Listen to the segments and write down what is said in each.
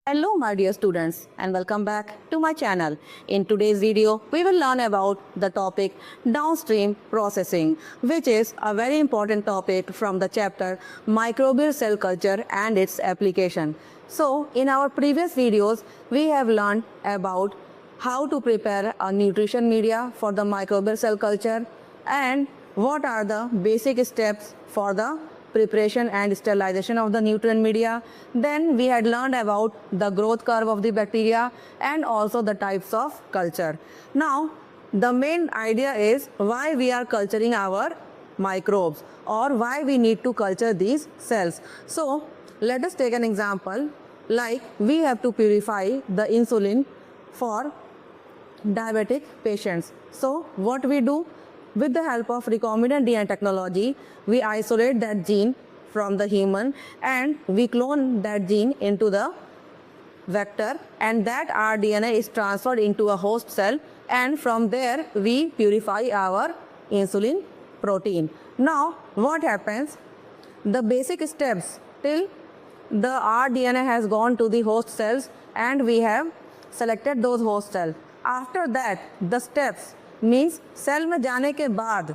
Hello my dear students and welcome back to my channel. In today's video, we will learn about the topic downstream processing, which is a very important topic from the chapter microbial cell culture and its application. So in our previous videos, we have learned about how to prepare a nutrition media for the microbial cell culture and what are the basic steps for the preparation and sterilization of the nutrient media. Then we had learned about the growth curve of the bacteria and also the types of culture. Now the main idea is why we are culturing our microbes or why we need to culture these cells. So let us take an example, like we have to purify the insulin for diabetic patients. So what we do? With the help of recombinant DNA technology, we isolate that gene from the human and we clone that gene into the vector, and that rDNA is transferred into a host cell, and from there we purify our insulin protein. Now what happens? The basic steps till the rDNA has gone to the host cells and we have selected those host cells. After that the steps means cell में जाने के बाद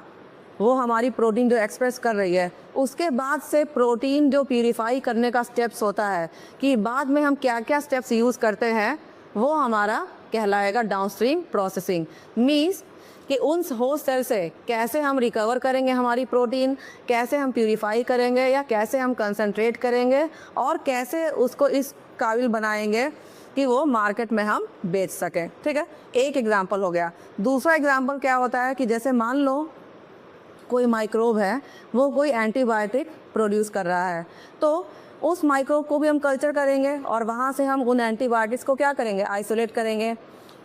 वो हमारी protein जो express कर रही है, उसके बाद से प्रोटीन जो प्यूरिफाई करने का स्टेप्स होता है कि बाद में हम क्या क्या स्टेप्स यूज़ करते हैं, वो हमारा कहलाएगा डाउनस्ट्रीम प्रोसेसिंग. मीन्स कि उन होस्ट सेल से कैसे हम रिकवर करेंगे हमारी प्रोटीन, कैसे हम प्यूरिफाई करेंगे या कैसे हम कंसंट्रेट करेंगे और कैसे उसको इस काबिल बनाएंगे कि वो मार्केट में हम बेच सकें. ठीक है, एक एग्जांपल हो गया. दूसरा एग्जांपल क्या होता है कि जैसे मान लो कोई माइक्रोब है, वो कोई एंटीबायोटिक प्रोड्यूस कर रहा है, तो उस माइक्रोब को भी हम कल्चर करेंगे और वहाँ से हम उन एंटीबायोटिक्स को क्या करेंगे, आइसोलेट करेंगे.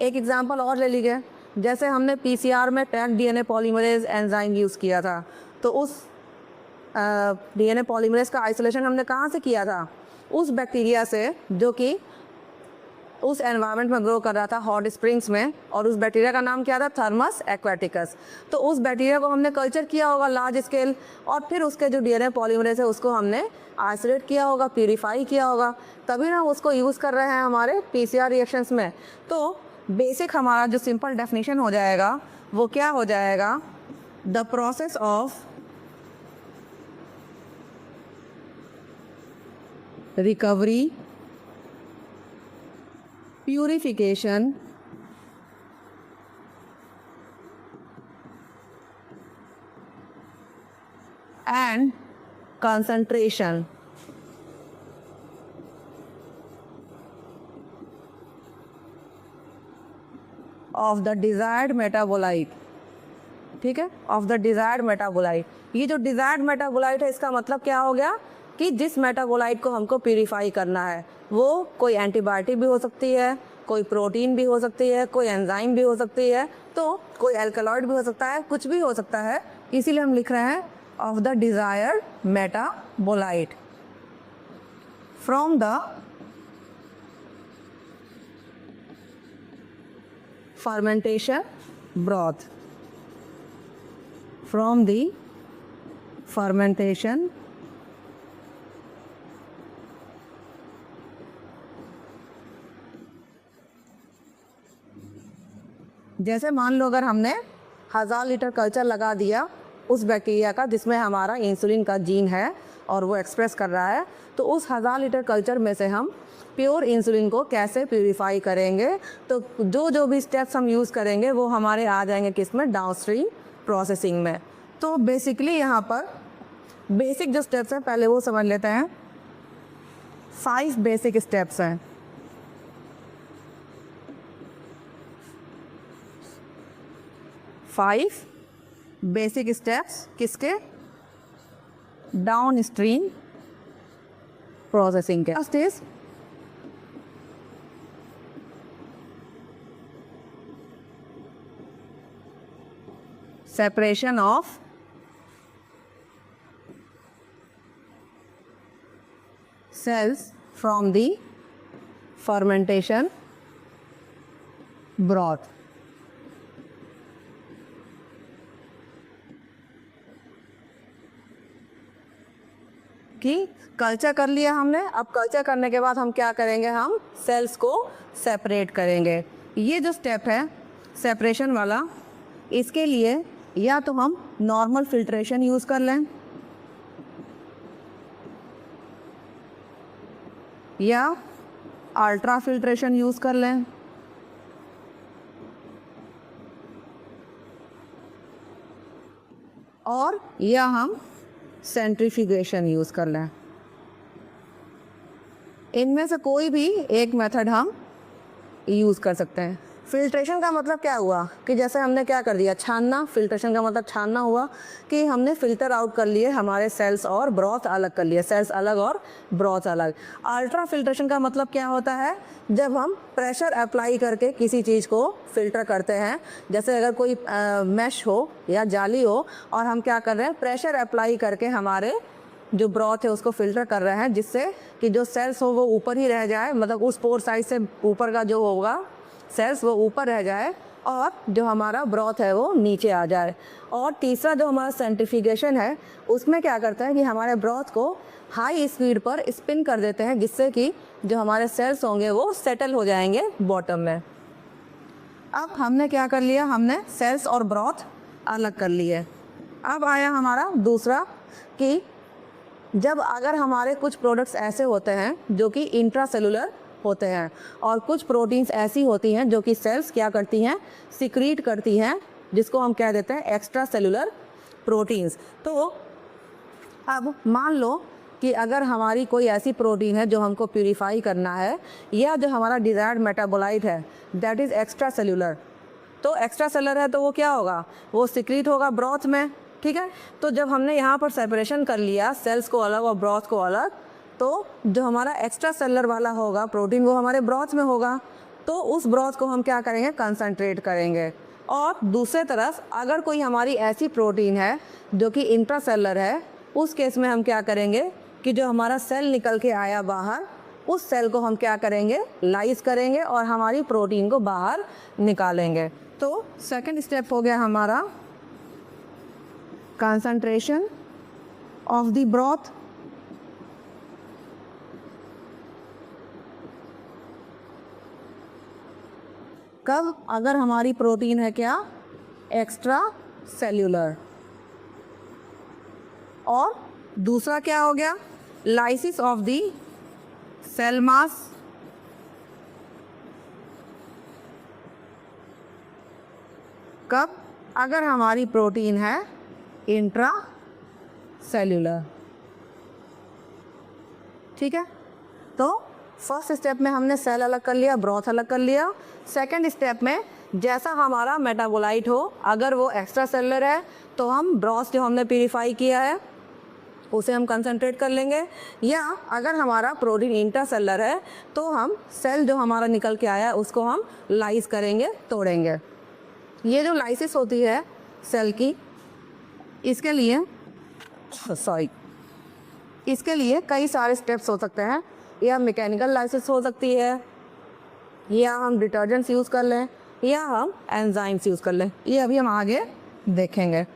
एक एग्जांपल और ले लीजिए, जैसे हमने पीसीआर में packed DNA polymerase enzyme use किया था, तो उस डीएनए पॉलीमरेज का आइसोलेशन हमने कहाँ से किया था? उस बैक्टीरिया से जो कि उस एनवायरनमेंट में ग्रो कर रहा था, हॉट स्प्रिंग्स में, और उस बैक्टीरिया का नाम क्या था? Thermos aquaticus. तो उस बैक्टीरिया को हमने कल्चर किया होगा लार्ज स्केल, और फिर उसके जो डीएनए पॉलीमरेज है उसको हमने आइसोलेट किया होगा, प्यूरिफाई किया होगा, तभी ना उसको यूज़ कर रहे हैं हमारे पीसीआर रिएक्शंस में. तो बेसिक हमारा जो सिंपल डेफिनेशन हो जाएगा वो क्या हो जाएगा? The process of recovery, purification and concentration of the desired metabolite. ठीक है, ऑफ द डिज़ायर्ड मेटाबोलाइट. ये जो डिज़ायर्ड मेटाबोलाइट है, इसका मतलब क्या हो गया कि जिस मेटाबोलाइट को हमको प्यूरिफाई करना है, वो कोई एंटीबायोटिक भी हो सकती है, कोई प्रोटीन भी हो सकती है, कोई एंजाइम भी हो सकती है, तो कोई एल्कलॉइड भी हो सकता है, कुछ भी हो सकता है. इसीलिए हम लिख रहे हैं of the desired metabolite from the fermentation broth, from the fermentation जैसे मान लो अगर हमने 1000 लीटर कल्चर लगा दिया उस बैक्टीरिया का जिसमें हमारा इंसुलिन का जीन है और वो एक्सप्रेस कर रहा है, तो उस 1000 लीटर कल्चर में से हम प्योर इंसुलिन को कैसे प्यूरिफाई करेंगे, तो जो भी स्टेप्स हम यूज़ करेंगे वो हमारे आ जाएंगे किस में? डाउनस्ट्रीम प्रोसेसिंग में. तो बेसिकली यहाँ पर बेसिक जो स्टेप्स हैं पहले वो समझ लेते हैं. 5 बेसिक स्टेप्स हैं. 5 बेसिक स्टेप्स किसके? डाउनस्ट्रीम प्रोसेसिंग के. First is separation of cells from the fermentation broth. कि कल्चर कर लिया हमने। अब कल्चर करने के बाद हम क्या करेंगे, हम सेल्स को सेपरेट करेंगे। ये जो स्टेप है सेपरेशन वाला, इसके लिए या तो हम नॉर्मल फिल्ट्रेशन यूज़ कर लें या अल्ट्रा फिल्ट्रेशन यूज़ कर लें। और या हम सेंट्रीफ्यूगेशन यूज़ कर लें। इनमें से कोई भी एक मेथड हम यूज़ कर सकते हैं। फिल्ट्रेशन का मतलब क्या हुआ कि जैसे हमने क्या कर दिया, छानना। फिल्ट्रेशन का मतलब छानना हुआ कि हमने फ़िल्टर आउट कर लिए हमारे सेल्स और ब्रॉथ अलग कर लिए, सेल्स अलग और ब्रॉथ अलग। अल्ट्रा फिल्ट्रेशन का मतलब क्या होता है, जब हम प्रेशर अप्लाई करके किसी चीज़ को फ़िल्टर करते हैं। जैसे अगर कोई मैश हो या जाली हो और हम क्या कर रहे हैं, प्रेशर अप्लाई करके हमारे जो ब्रॉथ है उसको फ़िल्टर कर रहे हैं, जिससे कि जो सेल्स हो वो ऊपर ही रह जाए, मतलब उस पोर साइज से ऊपर का जो होगा सेल्स वो ऊपर रह जाए और जो हमारा ब्रॉथ है वो नीचे आ जाए। और तीसरा जो हमारा सेंट्रीफ्यूगेशन है, उसमें क्या करता है कि हमारे ब्रॉथ को हाई स्पीड पर स्पिन कर देते हैं, जिससे कि जो हमारे सेल्स होंगे वो सेटल हो जाएंगे बॉटम में। अब हमने क्या कर लिया, हमने सेल्स और ब्रॉथ अलग कर लिए। अब आया हमारा दूसरा कि जब अगर हमारे कुछ प्रोडक्ट्स ऐसे होते हैं जो कि इंट्रासेलुलर होते हैं और कुछ प्रोटीन्स ऐसी होती हैं जो कि सेल्स क्या करती हैं, सिक्रीट करती हैं, जिसको हम कह देते हैं एक्स्ट्रा सेलुलर प्रोटीन्स। तो अब मान लो कि अगर हमारी कोई ऐसी प्रोटीन है जो हमको प्यूरीफाई करना है, या जो हमारा डिज़ायर्ड मेटाबोलाइट है दैट इज़ एक्स्ट्रा सेलुलर, तो एक्स्ट्रा सेलुलर है तो वो क्या होगा, वो सिक्रीट होगा ब्रॉथ में। ठीक है, तो जब हमने यहाँ पर सेपरेशन कर लिया सेल्स को अलग और ब्रॉथ को अलग, तो जो हमारा एक्स्ट्रा सेलुलर वाला होगा प्रोटीन वो हमारे ब्रॉथ में होगा, तो उस ब्रॉथ को हम क्या करेंगे, कंसंट्रेट करेंगे। और दूसरे तरफ अगर कोई हमारी ऐसी प्रोटीन है जो कि इंट्रासेलुलर है, उस केस में हम क्या करेंगे कि जो हमारा सेल निकल के आया बाहर, उस सेल को हम क्या करेंगे, लाइज करेंगे और हमारी प्रोटीन को बाहर निकालेंगे। तो सेकंड स्टेप हो गया हमारा कंसंट्रेशन ऑफ द ब्रॉथ। कब, अगर हमारी प्रोटीन है क्या, एक्स्ट्रा सेल्यूलर। और दूसरा क्या हो गया, lysis of the cell mass. कब, अगर हमारी प्रोटीन है इंट्रा सेल्यूलर। ठीक है, तो फर्स्ट स्टेप में हमने सेल अलग कर लिया, ब्रॉथ अलग कर लिया। सेकंड स्टेप में जैसा हमारा मेटाबोलाइट हो, अगर वो एक्स्ट्रा सेलुलर है तो हम ब्रॉथ जो हमने प्यूरीफाई किया है उसे हम कंसंट्रेट कर लेंगे, या अगर हमारा प्रोटीन इंट्रासेलुलर है तो हम सेल जो हमारा निकल के आया है उसको हम लाइस करेंगे, तोड़ेंगे। ये जो लाइसिस होती है सेल की, इसके लिए कई सारे स्टेप्स हो सकते हैं। या मैकेनिकल लाइसिस हो सकती है, या हम डिटर्जेंट्स यूज़ कर लें, या हम एंजाइम्स यूज़ कर लें। ये अभी हम आगे देखेंगे।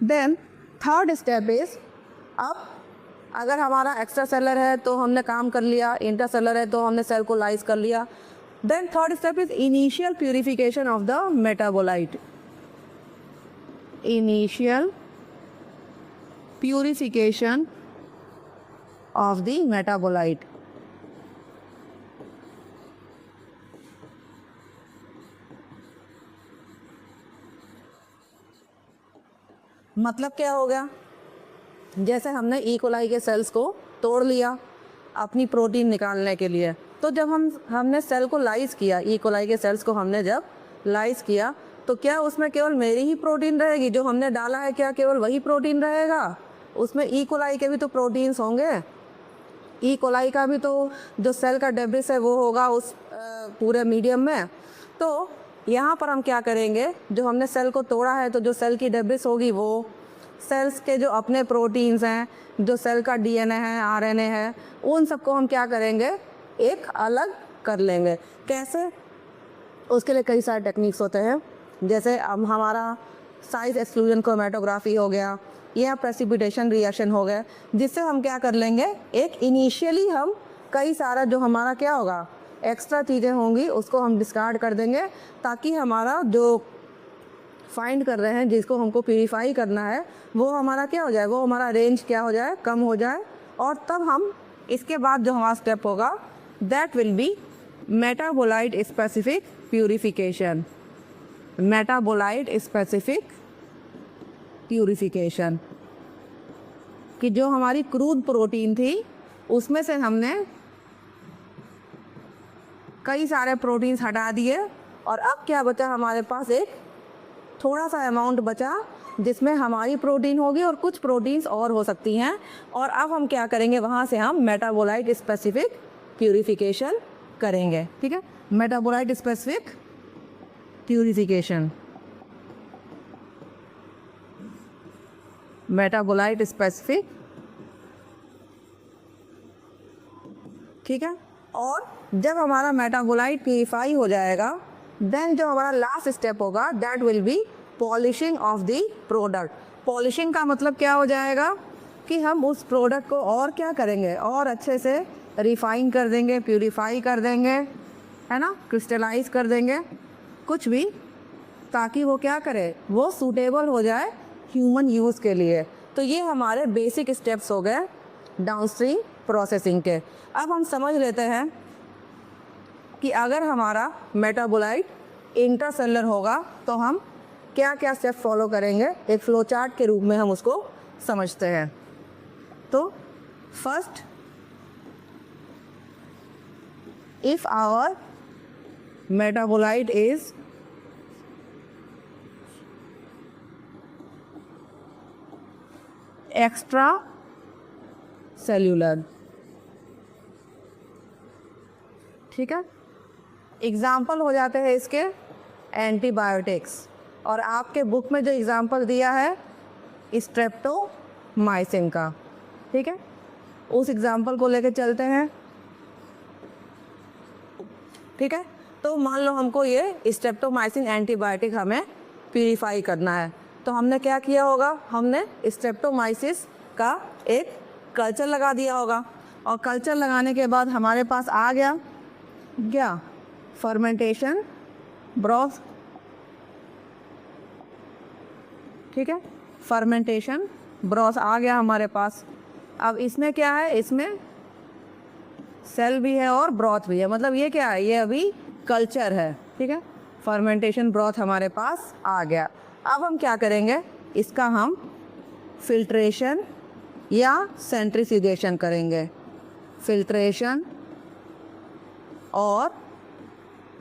देन थर्ड स्टेप इज, अब अगर हमारा एक्स्ट्रा सेलर है तो हमने काम कर लिया, इंट्रा सेलर है तो हमने सेल को लाइज कर लिया। Then third step is initial purification of the metabolite. Initial purification of the metabolite. मतलब क्या हो गया, जैसे हमने ई कोलाई के सेल्स को तोड़ लिया अपनी प्रोटीन निकालने के लिए, तो जब हमने सेल को लाइज किया, ई कोलाई के सेल्स को हमने जब लाइज किया, तो क्या उसमें केवल मेरी ही प्रोटीन रहेगी, जो हमने डाला है क्या केवल वही प्रोटीन रहेगा? उसमें ई कोलाई के भी तो प्रोटीन्स होंगे। ई कोलाई का भी तो जो सेल का डेब्रिस है वो होगा उस पूरे मीडियम में। तो यहाँ पर हम क्या करेंगे, जो हमने सेल को तोड़ा है तो जो सेल की डेब्रिस होगी वो सेल्स के जो अपने प्रोटीन्स हैं, जो सेल का डीएनए है, आरएनए है, उन सबको हम क्या करेंगे, एक अलग कर लेंगे। कैसे? उसके लिए कई सारे टेक्निक्स होते हैं, जैसे अब हमारा साइज एक्सक्लूजन क्रोमेटोग्राफी हो गया या प्रेसिपिटेशन रिएक्शन हो गया, जिससे हम क्या कर लेंगे, एक इनिशियली हम कई सारा जो हमारा क्या होगा एक्स्ट्रा चीज़ें होंगी उसको हम डिस्कार्ड कर देंगे, ताकि हमारा जो फाइंड कर रहे हैं जिसको हमको प्यूरीफाई करना है वो हमारा क्या हो जाए, वो हमारा रेंज क्या हो जाए, कम हो जाए। और तब हम इसके बाद जो हमारा स्टेप होगा that will be metabolite specific purification. Metabolite specific purification कि जो हमारी क्रूड प्रोटीन थी उसमें से हमने कई सारे प्रोटीन्स हटा दिए और अब क्या बचा हमारे पास, एक थोड़ा सा अमाउंट बचा जिसमें हमारी प्रोटीन होगी और कुछ प्रोटीन्स और हो सकती हैं। और अब हम क्या करेंगे, वहाँ से हम मेटाबोलाइट स्पेसिफिक प्यूरिफिकेशन करेंगे। ठीक है, metabolite specific purification, metabolite specific, ठीक है। और जब हमारा मेटाबोलाइट प्यूरिफाई हो जाएगा देन जो हमारा लास्ट स्टेप होगा that will be polishing of the product. Polishing का मतलब क्या हो जाएगा कि हम उस प्रोडक्ट को और क्या करेंगे, और अच्छे से रिफाइन कर देंगे, प्यूरिफाई कर देंगे, है ना, क्रिस्टलाइज कर देंगे, कुछ भी, ताकि वो क्या करे, वो सूटेबल हो जाए ह्यूमन यूज़ के लिए। तो ये हमारे बेसिक स्टेप्स हो गए डाउनस्ट्रीम प्रोसेसिंग के। अब हम समझ लेते हैं कि अगर हमारा मेटाबोलाइट इंट्रासेलुलर होगा तो हम क्या क्या स्टेप फॉलो करेंगे, एक फ्लो चार्ट के रूप में हम उसको समझते हैं। तो first, if our metabolite is extracellular, ठीक है, एग्जाम्पल हो जाते हैं इसके एंटीबायोटिक्स, और आपके बुक में जो एग्जाम्पल दिया है स्ट्रेप्टोमाइसिन का, ठीक है, उस एग्जाम्पल को लेकर चलते हैं। ठीक है, तो मान लो हमको ये स्ट्रेप्टोमाइसिन एंटीबायोटिक हमें प्यूरिफाई करना है, तो हमने क्या किया होगा, हमने स्ट्रेप्टोमाइसिस का एक कल्चर लगा दिया होगा, और कल्चर लगाने के बाद हमारे पास आ गया क्या, फर्मेंटेशन ब्रॉथ, ठीक है, फर्मेंटेशन ब्रॉथ आ गया हमारे पास। अब इसमें क्या है, इसमें सेल भी है और ब्रॉथ भी है, मतलब ये क्या है, ये अभी कल्चर है। ठीक है, फर्मेंटेशन ब्रॉथ हमारे पास आ गया। अब हम क्या करेंगे, इसका हम फिल्ट्रेशन या सेंट्रीफ्यूगेशन करेंगे, फिल्ट्रेशन और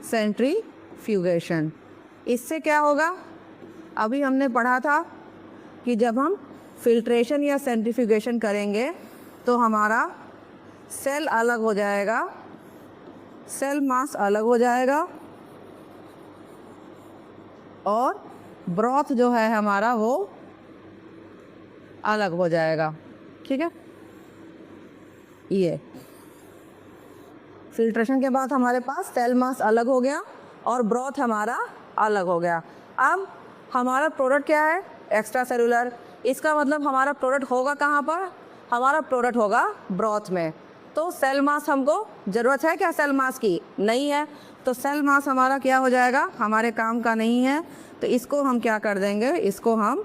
सेंट्रीफ्यूगेशन। इससे क्या होगा, अभी हमने पढ़ा था कि जब हम फिल्ट्रेशन या सेंट्रीफ्यूगेशन करेंगे तो हमारा सेल अलग हो जाएगा, सेल मास अलग हो जाएगा, और ब्रॉथ जो है हमारा वो अलग हो जाएगा। ठीक है, ये फिल्ट्रेशन के बाद हमारे पास सेल मास अलग हो गया और ब्रॉथ हमारा अलग हो गया। अब हमारा प्रोडक्ट क्या है, एक्स्ट्रा सेलुलर। इसका मतलब हमारा प्रोडक्ट होगा कहाँ पर, हमारा प्रोडक्ट होगा ब्रॉथ में। तो सेल मास हमको ज़रूरत है क्या सेल मास की, नहीं है, तो सेल मास हमारा क्या हो जाएगा, हमारे काम का नहीं है, तो इसको हम क्या कर देंगे, इसको हम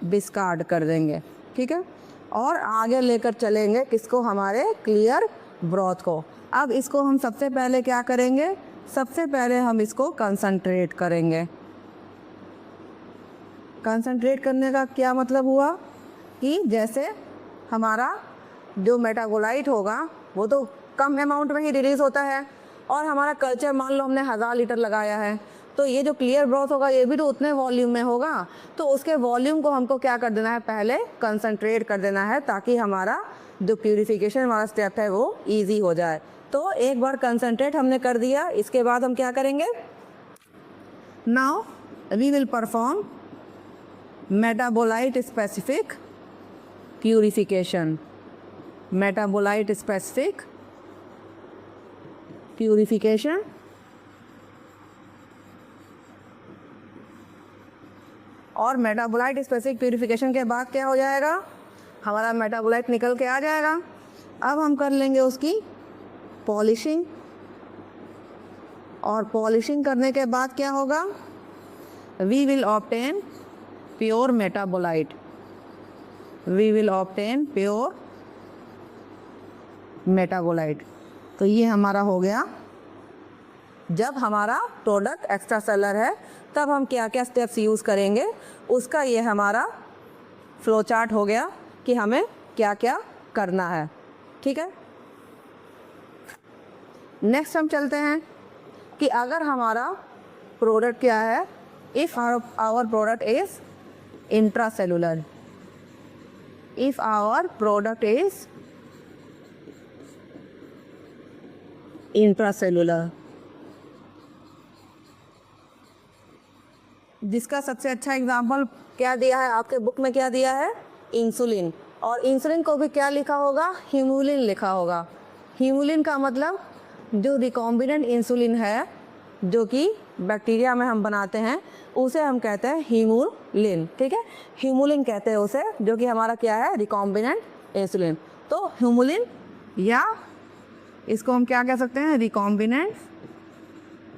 डिस्कार्ड कर देंगे। ठीक है, और आगे लेकर चलेंगे किसको, हमारे क्लियर ब्रॉथ को। अब इसको हम सबसे पहले क्या करेंगे, सबसे पहले हम इसको कंसंट्रेट करेंगे। कंसंट्रेट करने का क्या मतलब हुआ कि जैसे हमारा जो मेटाबोलाइट होगा वो तो कम अमाउंट में ही रिलीज़ होता है, और हमारा कल्चर मान लो हमने 1000 लीटर लगाया है, तो ये जो क्लियर ब्रॉथ होगा ये भी तो उतने वॉल्यूम में होगा, तो उसके वॉल्यूम को हमको क्या कर देना है, पहले कंसंट्रेट कर देना है, ताकि हमारा जो प्यूरिफिकेशन वाला स्टेप है वो ईजी हो जाए। तो एक बार कंसंट्रेट हमने कर दिया, इसके बाद हम क्या करेंगे, now we will perform metabolite specific purification, metabolite specific purification, और मेटाबोलाइट स्पेसिफिक प्यूरिफिकेशन के बाद क्या हो जाएगा, हमारा मेटाबोलाइट निकल के आ जाएगा। अब हम कर लेंगे उसकी पॉलिशिंग, और पॉलिशिंग करने के बाद क्या होगा, we will obtain pure metabolite, we will obtain pure metabolite. तो ये हमारा हो गया, जब हमारा प्रोडक्ट एक्स्ट्रा सेलर है तब हम क्या क्या स्टेप्स यूज़ करेंगे, उसका ये हमारा फ्लो चार्ट हो गया कि हमें क्या क्या करना है। ठीक है, नेक्स्ट हम चलते हैं कि अगर हमारा प्रोडक्ट क्या है, if our product is intracellular, if our product is intracellular, जिसका सबसे अच्छा एग्जांपल क्या दिया है आपके बुक में, क्या दिया है, इंसुलिन। और इंसुलिन को भी क्या लिखा होगा, हीमोलिन लिखा होगा। हीमोलिन का मतलब जो रिकॉम्बिनेंट इंसुलिन है जो कि बैक्टीरिया में हम बनाते हैं उसे हम कहते हैं हीमोलिन। ठीक है, हीमोलिन कहते हैं उसे, जो कि हमारा क्या है, रिकॉम्बिनेंट इंसुलिन। तो हीमोलिन, या इसको हम क्या कह सकते हैं, रिकॉम्बिनेंट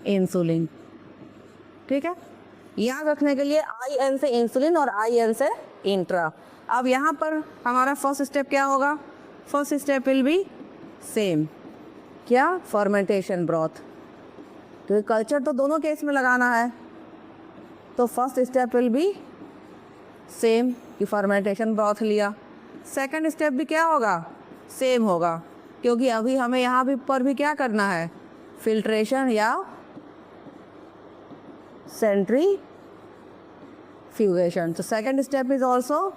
इंसुलिन। ठीक है, याद रखने के लिए IN से इंसुलिन और IN से इंट्रा। अब यहाँ पर हमारा फर्स्ट स्टेप क्या होगा, first step will be same, क्या, फर्मेंटेशन ब्रॉथ। तो कल्चर तो दोनों केस में लगाना है, तो first step will be same कि फर्मेंटेशन ब्रॉथ लिया। सेकंड स्टेप भी क्या होगा, सेम होगा, क्योंकि अभी हमें यहाँ भी पर भी क्या करना है, फिल्ट्रेशन या सेंट्रीफ्यूगेशन। तो second step is also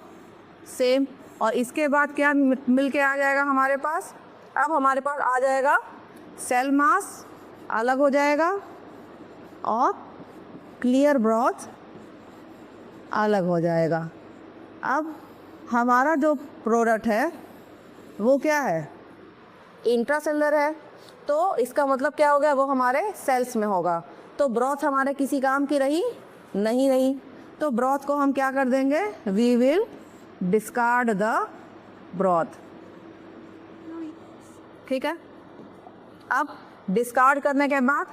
same. और इसके बाद क्या मिल के आ जाएगा हमारे पास, अब हमारे पास आ जाएगा सेल मास अलग हो जाएगा और क्लियर ब्रॉथ अलग हो जाएगा। अब हमारा जो प्रोडक्ट है वो क्या है, इंट्रासेलुलर है, तो इसका मतलब क्या हो गया, वो हमारे सेल्स में होगा। तो ब्रॉथ हमारे किसी काम की रही नहीं रही, तो ब्रॉथ को हम क्या कर देंगे, we will discard the broth. ठीक है, अब डिस्कार्ड करने के बाद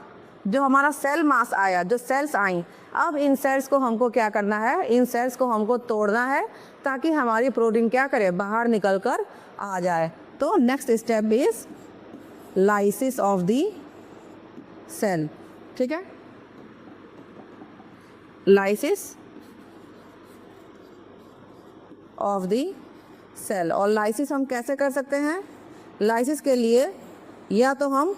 जो हमारा सेल मास आया, जो सेल्स आई, अब इन सेल्स को हमको क्या करना है, इन सेल्स को हमको तोड़ना है ताकि हमारी प्रोटीन क्या करे, बाहर निकल कर आ जाए। तो next step is lysis of the cell. ठीक है, लाइसिस ऑफ द सेल। और लाइसिस हम कैसे कर सकते हैं, लाइसिस के लिए या तो हम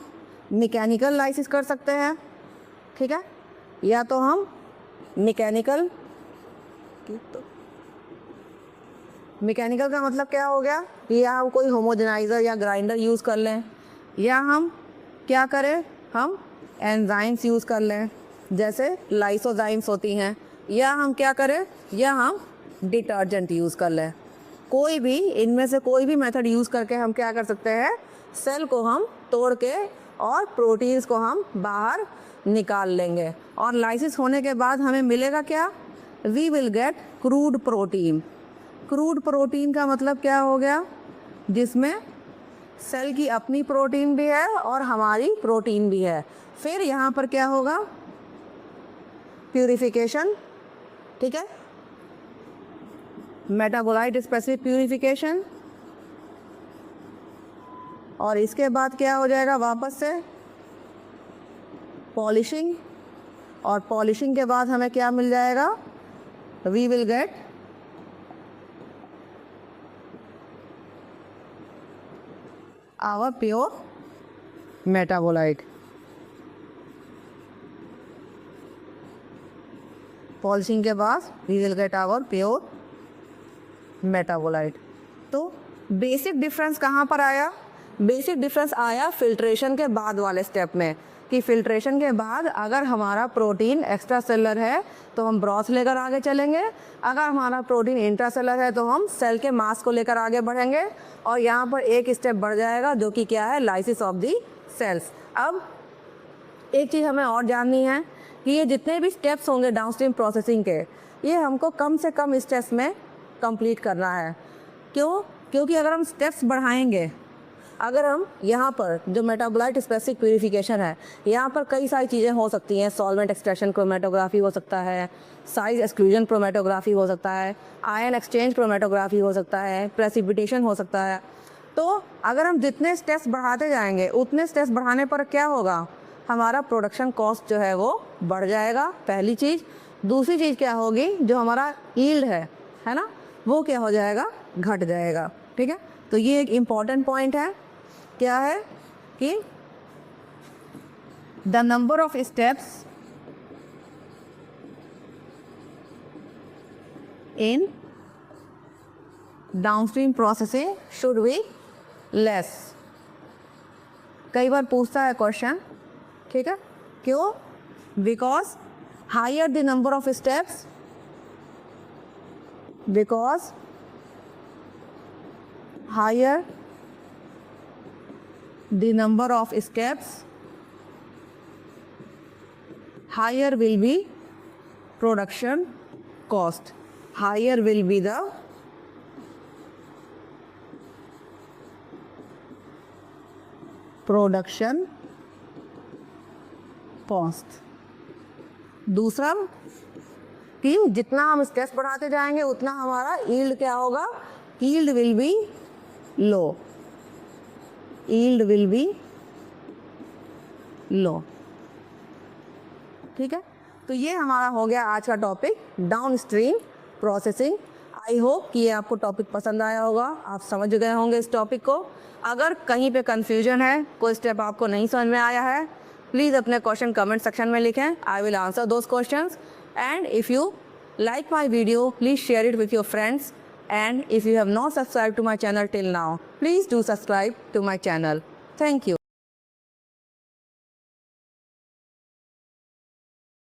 मैकेनिकल लाइसिस कर सकते हैं, ठीक है, या तो हम मैकेनिकल का मतलब क्या हो गया, या हम कोई होमोजेनाइज़र या ग्राइंडर यूज़ कर लें, या हम क्या करें, हम एंजाइम्स यूज़ कर लें जैसे लाइसोजाइम्स होती हैं, या हम क्या करें, या हम डिटर्जेंट यूज़ कर लें। कोई भी इनमें से कोई भी मेथड यूज़ करके हम क्या कर सकते हैं, सेल को हम तोड़ के और प्रोटीन्स को हम बाहर निकाल लेंगे। और लाइसिस होने के बाद हमें मिलेगा क्या, we will get crude protein. Crude protein का मतलब क्या हो गया, जिसमें सेल की अपनी प्रोटीन भी है और हमारी प्रोटीन भी है। फिर यहाँ पर क्या होगा, प्यूरिफिकेशन। ठीक है, मेटाबोलाइट स्पेसिफिक प्यूरिफिकेशन। और इसके बाद क्या हो जाएगा, वापस से पॉलिशिंग। और पॉलिशिंग के बाद हमें क्या मिल जाएगा, we will get our pure metabolite. Polishing के बाद we will get our pure metabolite. तो बेसिक डिफरेंस कहाँ पर आया, बेसिक डिफरेंस आया फिल्ट्रेशन के बाद वाले स्टेप में, कि फिल्ट्रेशन के बाद अगर हमारा प्रोटीन एक्स्ट्रा सेलर है तो हम ब्रॉथ लेकर आगे चलेंगे, अगर हमारा प्रोटीन इंट्रा सेलर है तो हम सेल के मास को लेकर आगे बढ़ेंगे। और यहाँ पर एक स्टेप बढ़ जाएगा जो कि क्या है, लाइसिस ऑफ दी सेल्स। अब एक चीज़ हमें और जाननी है कि ये जितने भी स्टेप्स होंगे डाउनस्ट्रीम प्रोसेसिंग के, ये हमको कम से कम स्टेप्स में कंप्लीट करना है। क्यों? क्योंकि अगर हम स्टेप्स बढ़ाएंगे, अगर हम यहाँ पर जो मेटाबोलाइट स्पेसिफिक प्यूरिफिकेशन है, यहाँ पर कई सारी चीज़ें हो सकती हैं। सॉल्वेंट एक्सट्रैक्शन क्रोमेटोग्राफी हो सकता है, साइज एक्सक्लूजन क्रोमेटोग्राफी हो सकता है, आयन एक्सचेंज क्रोमेटोग्राफी हो सकता है, प्रेसिपिटेशन हो सकता है। तो अगर हम जितने स्टेप्स बढ़ाते जाएंगे, उतने स्टेप्स बढ़ाने पर क्या होगा, हमारा प्रोडक्शन कॉस्ट जो है वो बढ़ जाएगा, पहली चीज़। दूसरी चीज़ क्या होगी, जो हमारा यील्ड है ना, वो क्या हो जाएगा, घट जाएगा। ठीक है, तो ये एक इम्पॉर्टेंट पॉइंट है। क्या है कि the number of steps in downstream processing should be less. कई बार पूछता है क्वेश्चन, ठीक है, क्यों? Because higher the number of steps, because higher the number of steps, higher will be production cost, higher will be the production cost। दूसरा कि जितना हम स्टेप्स बढ़ाते जाएंगे उतना हमारा यील्ड क्या होगा, yield will be low, yield will be low। ठीक है, तो ये हमारा हो गया आज का topic, downstream processing. I hope कि ये आपको टॉपिक पसंद आया होगा, आप समझ गए होंगे इस टॉपिक को। अगर कहीं पे कंफ्यूजन है, कोई स्टेप आपको नहीं समझ में आया है, प्लीज़ अपने क्वेश्चन कमेंट सेक्शन में लिखें। I will answer those questions. And if you like my video, please share it with your friends. And if you have not subscribed to my channel till now, please do subscribe to my channel. Thank you.